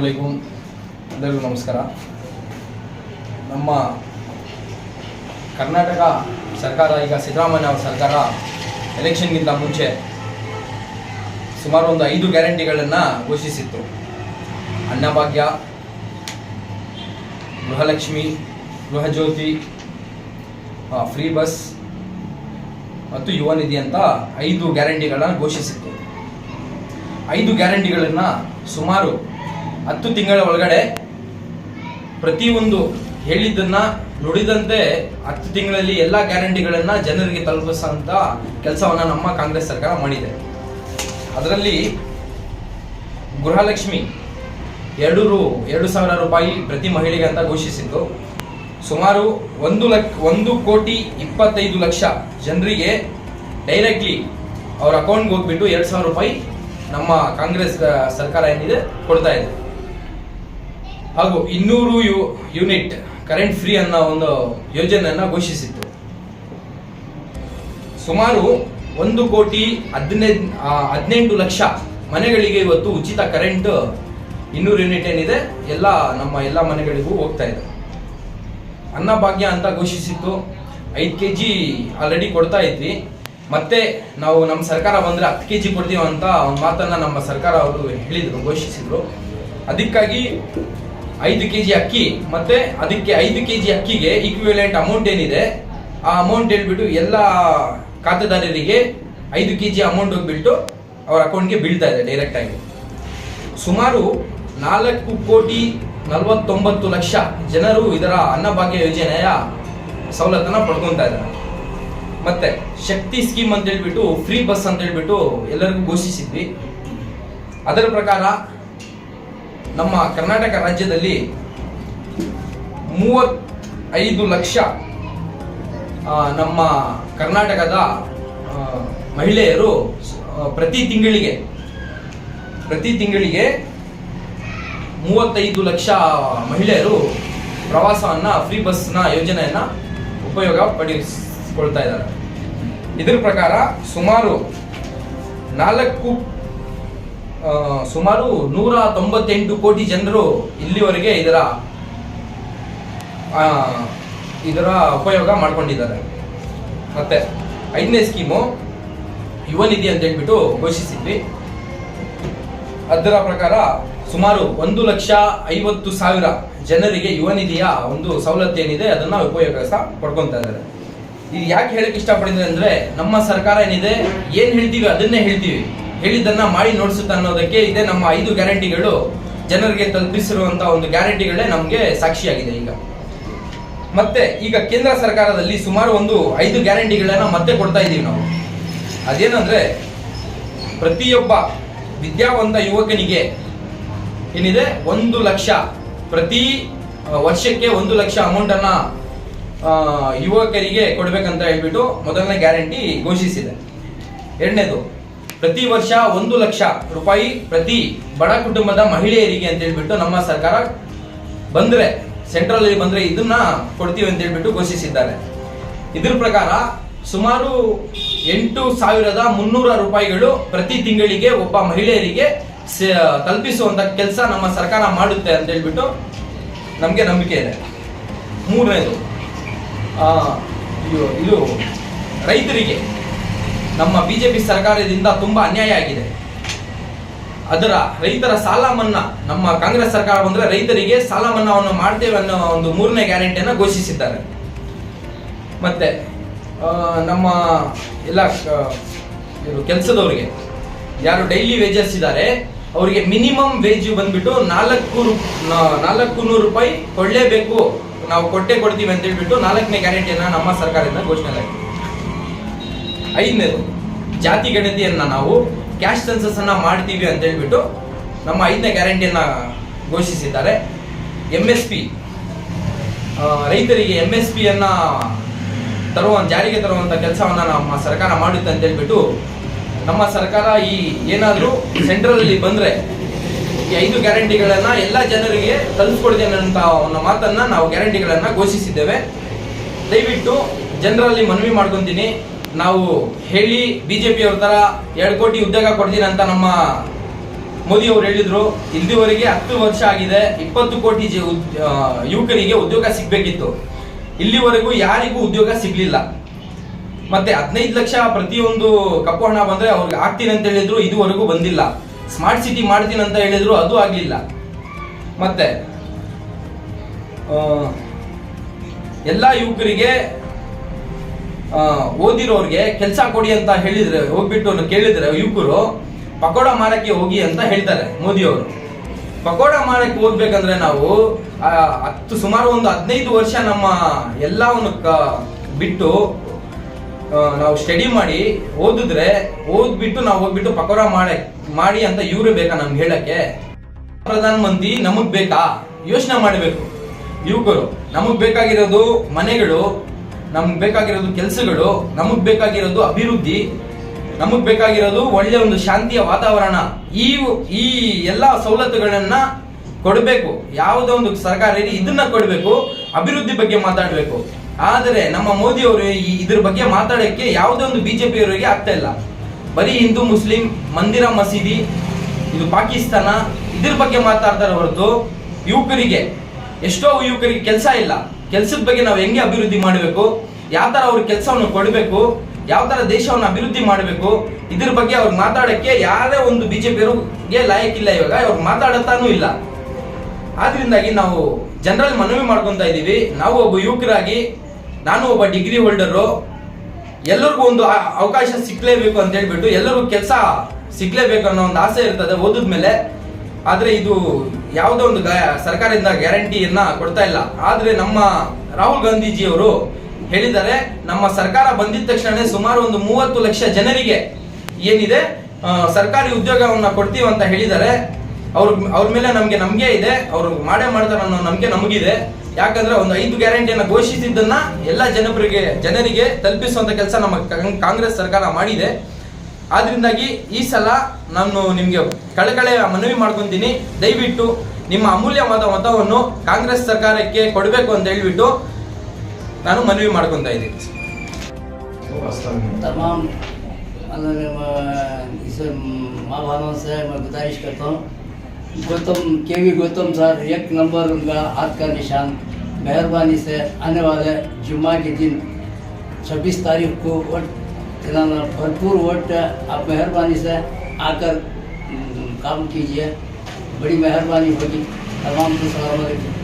ಅಸ್ಸಲಾಮುಅಲೈಕುಂ. ಎಲ್ಲರಿಗೂ ನಮಸ್ಕಾರ. ನಮ್ಮ ಕರ್ನಾಟಕ ಸರ್ಕಾರ ಈಗ ಸಿದ್ದರಾಮಯ್ಯ ಅವರ ಸರ್ಕಾರ ಎಲೆಕ್ಷನ್ಗಿಂತ ಮುಂಚೆ ಸುಮಾರು ಒಂದು 5 ಗ್ಯಾರಂಟಿಗಳನ್ನು ಘೋಷಿಸಿತ್ತು. ಅನ್ನಭಾಗ್ಯ, ಗೃಹಲಕ್ಷ್ಮಿ, ಗೃಹಜ್ಯೋತಿ, ಫ್ರೀ ಬಸ್ ಮತ್ತು ಯುವ ನಿಧಿ ಅಂತ 5 ಗ್ಯಾರಂಟಿಗಳನ್ನು ಘೋಷಿಸಿತ್ತು. 5 ಗ್ಯಾರಂಟಿಗಳನ್ನು ಸುಮಾರು 10 ತಿಂಗಳ ಒಳಗಡೆ ಪ್ರತಿಯೊಂದು ಹೇಳಿದ್ದನ್ನು ನುಡಿದಂತೆ 10 ತಿಂಗಳಲ್ಲಿ ಎಲ್ಲ ಗ್ಯಾರಂಟಿಗಳನ್ನು ಜನರಿಗೆ ತಲುಪಿಸುವಂಥ ಕೆಲಸವನ್ನು ನಮ್ಮ ಕಾಂಗ್ರೆಸ್ ಸರ್ಕಾರ ಮಾಡಿದೆ. ಅದರಲ್ಲಿ ಗೃಹಲಕ್ಷ್ಮಿ 2,000 ರೂಪಾಯಿ ಪ್ರತಿ ಮಹಿಳೆಗೆ ಅಂತ ಘೋಷಿಸಿದ್ದು. ಸುಮಾರು 1,25,00,000 ಜನರಿಗೆ ಡೈರೆಕ್ಟ್ಲಿ ಅವ್ರ ಅಕೌಂಟ್ಗೆ ಹೋಗ್ಬಿಟ್ಟು 2,000 ರೂಪಾಯಿ ನಮ್ಮ ಕಾಂಗ್ರೆಸ್ ಸರ್ಕಾರ ಏನಿದೆ ಕೊಡ್ತಾ ಇದೆ. ಹಾಗೂ 200 ಯೂನಿಟ್ ಕರೆಂಟ್ ಫ್ರೀ ಅನ್ನೋ ಒಂದು ಯೋಜನೆಯನ್ನು ಘೋಷಿಸಿತ್ತು. ಸುಮಾರು 1,18,00,000 ಮನೆಗಳಿಗೆ ಇವತ್ತು ಉಚಿತ ಕರೆಂಟ್ 200 ಯೂನಿಟ್ ಏನಿದೆ ಎಲ್ಲ ಮನೆಗಳಿಗೂ ಹೋಗ್ತಾ ಇದೆ. ಅನ್ನಭಾಗ್ಯ ಅಂತ ಘೋಷಿಸಿತ್ತು. 5 kg ಆಲ್ರೆಡಿ ಕೊಡ್ತಾ ಇದ್ವಿ. ಮತ್ತೆ ನಾವು ನಮ್ಮ ಸರ್ಕಾರ ಬಂದರೆ 10 kg ಕೊಡ್ತೀವಿ ಅಂತ ಒಂದು ಮಾತನ್ನು ನಮ್ಮ ಸರ್ಕಾರ ಅವರು ಘೋಷಿಸಿದ್ರು. ಅದಕ್ಕಾಗಿ 5 kg ಅಕ್ಕಿ ಮತ್ತೆ ಅದಕ್ಕೆ 5 kg ಅಕ್ಕಿಗೆ ಈಕ್ವಿವೆಲೆಂಟ್ ಅಮೌಂಟ್ ಏನಿದೆ ಆ ಅಮೌಂಟ್ ಹೇಳ್ಬಿಟ್ಟು ಎಲ್ಲ ಖಾತೆದಾರರಿಗೆ 5 kg ಅಮೌಂಟ್ ಹೋಗ್ಬಿಟ್ಟು ಅವ್ರ ಅಕೌಂಟ್ಗೆ ಬೀಳ್ತಾ ಇದೆ ಡೈರೆಕ್ಟ್ ಆಗಿ. ಸುಮಾರು 4,49,00,000 ಜನರು ಇದರ ಅನ್ನಭಾಗ್ಯ ಯೋಜನೆಯ ಸವಲತ್ತನ್ನು ಪಡ್ಕೊತಾ ಇದ್ದಾರೆ. ಮತ್ತೆ ಶಕ್ತಿ ಸ್ಕೀಮ್ ಅಂತ ಹೇಳ್ಬಿಟ್ಟು ಫ್ರೀ ಬಸ್ ಅಂತ ಹೇಳ್ಬಿಟ್ಟು ಎಲ್ಲರಿಗೂ ಘೋಷಿಸಿದ್ವಿ. ಅದರ ಪ್ರಕಾರ ನಮ್ಮ ಕರ್ನಾಟಕ ರಾಜ್ಯದಲ್ಲಿ 35 ಲಕ್ಷ ನಮ್ಮ ಕರ್ನಾಟಕದ ಮಹಿಳೆಯರು ಪ್ರತಿ ತಿಂಗಳಿಗೆ 35 ಲಕ್ಷ ಮಹಿಳೆಯರು ಪ್ರವಾಸವನ್ನ ಫ್ರೀ ಬಸ್ನ ಯೋಜನೆಯನ್ನ ಉಪಯೋಗ ಪಡಿಸಿಕೊಳ್ತಾ ಇದ್ದಾರೆ. ಇದರ ಪ್ರಕಾರ ಸುಮಾರು 198 ಕೋಟಿ ಜನರು ಇಲ್ಲಿವರೆಗೆ ಇದರ ಉಪಯೋಗ ಮಾಡ್ಕೊಂಡಿದ್ದಾರೆ. ಮತ್ತೆ 5ನೇ ಸ್ಕೀಮು ಯುವ ನಿಧಿ ಅಂತ ಹೇಳ್ಬಿಟ್ಟು ಘೋಷಿಸಿದ್ವಿ. ಅದರ ಪ್ರಕಾರ ಸುಮಾರು 1,50,000 ಜನರಿಗೆ ಯುವ ನಿಧಿಯ ಒಂದು ಸವಲತ್ತು ಏನಿದೆ ಅದನ್ನ ಉಪಯೋಗ ಪಡ್ಕೊತಾ ಇದ್ದಾರೆ. ಇದು ಯಾಕೆ ಹೇಳಕ್ ಇಷ್ಟಪಡಿದ್ರೆ ಅಂದ್ರೆ ನಮ್ಮ ಸರ್ಕಾರ ಏನಿದೆ ಏನ್ ಹೇಳ್ತೀವಿ ಅದನ್ನೇ ಹೇಳ್ತೀವಿ, ಹೇಳಿದ್ದನ್ನ ಮಾಡಿ ನೋಡಿಸುತ್ತೆ ಅನ್ನೋದಕ್ಕೆ ಇದೆ ನಮ್ಮ 5 ಗ್ಯಾರಂಟಿಗಳು ಜನರಿಗೆ ತಲುಪಿಸಿರುವಂತಹ ಒಂದು ಗ್ಯಾರಂಟಿಗಳೇ ನಮಗೆ ಸಾಕ್ಷಿಯಾಗಿದೆ. ಮತ್ತೆ ಈಗ ಕೇಂದ್ರ ಸರ್ಕಾರದಲ್ಲಿ ಸುಮಾರು ಒಂದು 5 ಗ್ಯಾರಂಟಿಗಳನ್ನ ಮತ್ತೆ ಕೊಡ್ತಾ ಇದ್ದೀವಿ ನಾವು. ಅದೇನಂದ್ರೆ ಪ್ರತಿಯೊಬ್ಬ ವಿದ್ಯಾವಂತ ಯುವಕನಿಗೆ ಏನಿದೆ 1 ಲಕ್ಷ ಪ್ರತಿ ವರ್ಷಕ್ಕೆ 1 ಲಕ್ಷ ಅಮೌಂಟ್ ಅನ್ನ ಯುವಕರಿಗೆ ಕೊಡ್ಬೇಕಂತ ಹೇಳ್ಬಿಟ್ಟು ಮೊದಲನೇ ಗ್ಯಾರಂಟಿ ಘೋಷಿಸಿದೆ. 2ನೇದು ಪ್ರತಿ ವರ್ಷ 1 ಲಕ್ಷ ರೂಪಾಯಿ ಪ್ರತಿ ಬಡ ಕುಟುಂಬದ ಮಹಿಳೆಯರಿಗೆ ಅಂತ ಹೇಳ್ಬಿಟ್ಟು ನಮ್ಮ ಸರ್ಕಾರ ಬಂದ್ರೆ ಸೆಂಟ್ರಲ್ ಅಲ್ಲಿ ಬಂದ್ರೆ ಇದನ್ನ ಕೊಡ್ತೀವಿ ಅಂತ ಹೇಳ್ಬಿಟ್ಟು ಘೋಷಿಸಿದ್ದಾರೆ. ಇದ್ರ ಪ್ರಕಾರ ಸುಮಾರು 8,300 ರೂಪಾಯಿಗಳು ಪ್ರತಿ ತಿಂಗಳಿಗೆ ಒಬ್ಬ ಮಹಿಳೆಯರಿಗೆ ತಲುಪಿಸುವಂತ ಕೆಲಸ ನಮ್ಮ ಸರ್ಕಾರ ಮಾಡುತ್ತೆ ಅಂತ ಹೇಳ್ಬಿಟ್ಟು ನಮಗೆ ನಂಬಿಕೆ ಇದೆ. 3ನೇದು ಇದು ರೈತರಿಗೆ ನಮ್ಮ ಬಿಜೆಪಿ ಸರ್ಕಾರದಿಂದ ತುಂಬಾ ಅನ್ಯಾಯ ಆಗಿದೆ. ರೈತರ ಸಾಲ ಮನ್ನಾ ನಮ್ಮ ಕಾಂಗ್ರೆಸ್ ಸರ್ಕಾರ ಬಂದ್ರೆ ರೈತರಿಗೆ ಸಾಲ ಮನ್ನಾವನ್ನು ಮಾಡ್ತೇವೆ ಅನ್ನೋ ಒಂದು 3ನೇ ಗ್ಯಾರಂಟಿಯನ್ನು ಘೋಷಿಸಿದ್ದಾರೆ. ಮತ್ತೆ ನಮ್ಮ ಎಲ್ಲ ಕೆಲಸದವರಿಗೆ ಯಾರು ಡೈಲಿ ವೇಜಸ್ ಇದ್ದಾರೆ ಅವರಿಗೆ ಮಿನಿಮಮ್ ವೇಜ್ ಬಂದ್ಬಿಟ್ಟು 400 ರೂಪಾಯಿ ಕೊಡಲೇಬೇಕು, ನಾವು ಕೊಡ್ತೀವಿ ಅಂತ ಹೇಳ್ಬಿಟ್ಟು 4ನೇ ಗ್ಯಾರಂಟಿಯನ್ನ ನಮ್ಮ ಸರ್ಕಾರದಿಂದ ಘೋಷಣೆ ಆಗಿದೆ. 5ನೇದು ಜಾತಿ ಗಣತಿಯನ್ನ ನಾವು ಕ್ಯಾಶ್ ಸೆನ್ಸಸ್ ಅನ್ನ ಮಾಡ್ತೀವಿ ಅಂತ ಹೇಳ್ಬಿಟ್ಟು ನಮ್ಮ 5ನೇ ಗ್ಯಾರಂಟಿಯನ್ನ ಘೋಷಿಸಿದ್ದಾರೆ. MSP ರೈತರಿಗೆ MSP ಅನ್ನ ಜಾರಿಗೆ ತರುವಂತ ಕೆಲಸವನ್ನ ನಮ್ಮ ಸರ್ಕಾರ ಮಾಡುತ್ತೆ ಅಂತ ಹೇಳ್ಬಿಟ್ಟು ನಮ್ಮ ಸರ್ಕಾರ ಏನಾದರೂ ಸೆಂಟ್ರಲ್ ಅಲ್ಲಿ ಬಂದ್ರೆ ಈ 5 ಗ್ಯಾರಂಟಿಗಳನ್ನ ಎಲ್ಲ ಜನರಿಗೆ ತಲುಪಿಸ್ಕೊಡ್ತೇನೆ ಅಂತ ಒಂದು ಮಾತನ್ನ ನಾವು ಗ್ಯಾರಂಟಿಗಳನ್ನ ಘೋಷಿಸಿದ್ದೇವೆ. ದಯವಿಟ್ಟು ಜನರಲ್ಲಿ ಮನವಿ ಮಾಡ್ಕೊಂತೀನಿ, ನಾವು ಹೇಳಿ ಬಿಜೆಪಿ ಅವ್ರ ತರ 2 ಕೋಟಿ ಉದ್ಯೋಗ ಕೊಡ್ತೀನಿ ಅಂತ ನಮ್ಮ ಮೋದಿ ಅವರು ಹೇಳಿದ್ರು ಇಲ್ಲಿವರೆಗೆ 10 ವರ್ಷ ಆಗಿದೆ, 20 ಕೋಟಿ ಯುವಕರಿಗೆ ಉದ್ಯೋಗ ಸಿಗ್ಬೇಕಿತ್ತು, ಇಲ್ಲಿವರೆಗೂ ಯಾರಿಗೂ ಉದ್ಯೋಗ ಸಿಗ್ಲಿಲ್ಲ. ಮತ್ತೆ 15 ಲಕ್ಷ ಪ್ರತಿಯೊಂದು ಕಪ್ಪು ಹಣ ಬಂದ್ರೆ ಅವ್ರಿಗೆ ಆಗ್ತೀನಿ ಅಂತ ಹೇಳಿದ್ರು, ಇದುವರೆಗೂ ಬಂದಿಲ್ಲ. ಸ್ಮಾರ್ಟ್ ಸಿಟಿ ಮಾಡ್ತೀನಿ ಅಂತ ಹೇಳಿದ್ರು, ಅದು ಆಗ್ಲಿಲ್ಲ. ಮತ್ತೆ ಎಲ್ಲ ಯುವಕರಿಗೆ ಓದಿರೋರಿಗೆ ಕೆಲಸ ಕೊಡಿ ಅಂತ ಹೇಳಿದ್ರೆ ಹೋಗ್ಬಿಟ್ಟು ಕೇಳಿದ್ರೆ ಯುವಕರು ಪಕೋಡ ಮಾರಕ್ಕೆ ಹೋಗಿ ಅಂತ ಹೇಳ್ತಾರೆ ಮೋದಿ ಅವರು. ಪಕೋಡ ಮಾರಕ್ಕೆ ಹೋಗ್ಬೇಕಂದ್ರೆ ನಾವು ಸುಮಾರು ಒಂದು 15 ವರ್ಷ ನಮ್ಮ ಎಲ್ಲವನ್ನು ಬಿಟ್ಟು ನಾವು ಸ್ಟಡಿ ಮಾಡಿ ಓದ್ಬಿಟ್ಟು ನಾವು ಹೋಗ್ಬಿಟ್ಟು ಪಕೋಡ ಮಾಡಿ ಅಂತ ಇವ್ರು ಬೇಕಾ ನಮ್ಗೆ ಹೇಳಕ್ಕೆ? ಪ್ರಧಾನ ಮಂತ್ರಿ ನಮಗ್ ಬೇಕಾ? ಯೋಚನೆ ಮಾಡಬೇಕು ಯುವಕರು. ನಮಗ್ ಬೇಕಾಗಿರೋದು ಮನೆಗಳು, ನಮಗ್ ಬೇಕಾಗಿರೋದು ಕೆಲಸಗಳು, ನಮಗ್ ಬೇಕಾಗಿರೋದು ಅಭಿವೃದ್ಧಿ, ನಮಗ್ ಬೇಕಾಗಿರೋದು ಒಳ್ಳೆ ಒಂದು ಶಾಂತಿಯ ವಾತಾವರಣ. ಈ ಎಲ್ಲ ಸವಲತ್ತುಗಳನ್ನ ಕೊಡಬೇಕು. ಯಾವುದೋ ಒಂದು ಸರ್ಕಾರ ಇದನ್ನ ಕೊಡಬೇಕು, ಅಭಿವೃದ್ಧಿ ಬಗ್ಗೆ ಮಾತಾಡಬೇಕು. ಆದರೆ ನಮ್ಮ ಮೋದಿ ಅವರು ಇದ್ರ ಬಗ್ಗೆ ಮಾತಾಡಕ್ಕೆ ಯಾವುದೇ ಒಂದು ಬಿಜೆಪಿ ಅವರಿಗೆ ಆಗ್ತಾ ಇಲ್ಲ. ಬರೀ ಹಿಂದೂ ಮುಸ್ಲಿಂ ಮಂದಿರ ಮಸೀದಿ, ಇದು ಪಾಕಿಸ್ತಾನ, ಇದ್ರ ಬಗ್ಗೆ ಮಾತಾಡ್ತಾರೆ ಹೊರತು ಯುವಕರಿಗೆ, ಎಷ್ಟೋ ಯುವಕರಿಗೆ ಕೆಲಸ ಇಲ್ಲ. ಕೆಲಸದ ಬಗ್ಗೆ ನಾವು ಹೆಂಗೆ ಅಭಿವೃದ್ಧಿ ಮಾಡಬೇಕು, ಯಾವ ತರ ಅವ್ರ ಕೆಲಸವನ್ನು ಕೊಡಬೇಕು, ಯಾವ ತರ ದೇಶವನ್ನು ಅಭಿವೃದ್ಧಿ ಮಾಡಬೇಕು, ಇದ್ರ ಬಗ್ಗೆ ಅವ್ರು ಮಾತಾಡಕ್ಕೆ ಯಾರೇ ಒಂದು ಬಿಜೆಪಿಯವರಿಗೆ ಲಾಯಕ್ಕಿಲ್ಲ. ಇವಾಗ ಅವ್ರು ಮಾತಾಡತಾನೂ ಇಲ್ಲ. ಆದ್ರಿಂದಾಗಿ ನಾವು ಜನರಲ್ಲಿ ಮನವಿ ಮಾಡ್ಕೊಂತ ಇದೀವಿ. ನಾವು ಒಬ್ಬ ಯುವಕರಾಗಿ, ನಾನು ಒಬ್ಬ ಡಿಗ್ರಿ ಹೋಲ್ಡರು, ಎಲ್ಲರಿಗೂ ಒಂದು ಅವಕಾಶ ಸಿಕ್ಲೇಬೇಕು ಅಂತ ಹೇಳ್ಬಿಟ್ಟು ಎಲ್ಲರಿಗೂ ಕೆಲಸ ಸಿಕ್ಲೇಬೇಕು ಅನ್ನೋ ಒಂದು ಆಸೆ ಇರ್ತದೆ ಓದಿದ್ಮೇಲೆ. ಆದ್ರೆ ಇದು ಯಾವುದೋ ಒಂದು ಸರ್ಕಾರದಿಂದ ಗ್ಯಾರಂಟಿಯನ್ನ ಕೊಡ್ತಾ ಇಲ್ಲ. ಆದ್ರೆ ನಮ್ಮ ರಾಹುಲ್ ಗಾಂಧೀಜಿ ಅವರು ಹೇಳಿದ್ದಾರೆ, ನಮ್ಮ ಸರ್ಕಾರ ಬಂದಿದ ತಕ್ಷಣ ಸುಮಾರು ಒಂದು 30 ಲಕ್ಷ ಜನರಿಗೆ ಏನಿದೆ ಸರ್ಕಾರಿ ಉದ್ಯೋಗವನ್ನ ಕೊಡ್ತೀವಿ ಅಂತ ಹೇಳಿದ್ದಾರೆ. ಅವ್ರ ಮೇಲೆ ನಮ್ಗೆ ಇದೆ, ಅವ್ರು ಮಾಡೇ ಮಾಡ್ತಾರೆ ಅನ್ನೋ ನಂಬಿಕೆ ನಮಗಿದೆ. ಯಾಕಂದ್ರೆ ಒಂದು 5 ಗ್ಯಾರಂಟಿಯನ್ನ ಘೋಷಿಸಿದ್ದನ್ನ ಎಲ್ಲ ಜನರಿಗೆ ತಲುಪಿಸುವಂತ ಕೆಲಸ ನಮ್ಮ ಕಾಂಗ್ರೆಸ್ ಸರ್ಕಾರ ಮಾಡಿದೆ. ಆದ್ರಿಂದಾಗಿ ಈ ಸಲ ನಾನು ನಿಮ್ಗೆ ಕಳಕಳೆ ಮನವಿ ಮಾಡ್ಕೊಂತೀನಿ, ದಯವಿಟ್ಟು ನಿಮ್ಮ ಅಮೂಲ್ಯವಾದ ಮತವನ್ನು ಕಾಂಗ್ರೆಸ್ ಸರ್ಕಾರಕ್ಕೆ ಕೊಡಬೇಕು ಅಂತ ಹೇಳ್ಬಿಟ್ಟು ನಾನು ಮನವಿ ಮಾಡ್ಕೊಂತಾ ಇದ್ದೀನಿ. तमाम माँ बहनों से मैं गुजारिश करता हूँ, गौतम सर 1 नंबर उनका हाथ का निशान, मेहरबानी से आने वाले जुम्मा के दिन 26 तारीख को वोट दिलाना, भरपूर वोट आप मेहरबानी से आकर काम कीजिए, बड़ी मेहरबानी होगी। तमाम को सलाम अलैकुम।